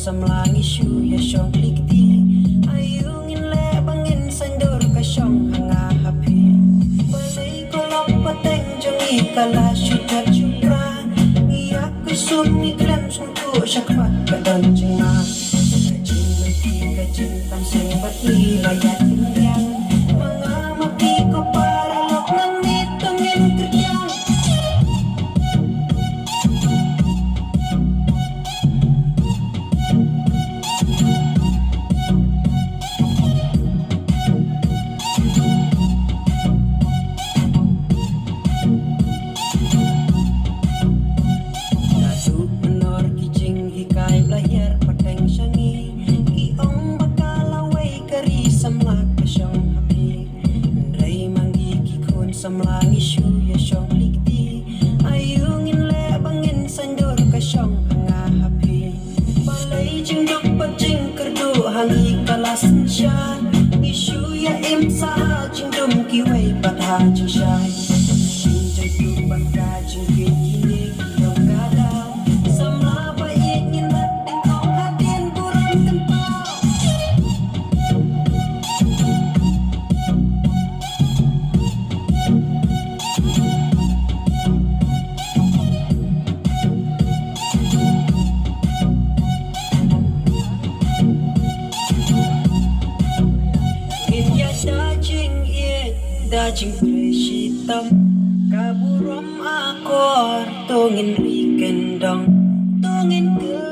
samlang isu ya syong klikti ayungin le bangin sandur ka syong hanga hapi balay kolok pateng jongi kala syudat jupra iyak kusum ni krem sungku syakpat kadon jengma kajin mati kajin tamsing bati layat tinggiang mengamati ko para lok nang nitungin kerjang. Samlang isu ya syong likti ayungin le bangin sandur ka syong hanga hapi balay jing duk pajing kerdu hangi kalasin sya isu ya im sa jing dum kiway patha jing syai jing jadu bangka jing kini kiyong kadau samla ba ingin natin kong hatin kurang kentau. Dajing presitam kaburom akor tongin rikendong tongin ke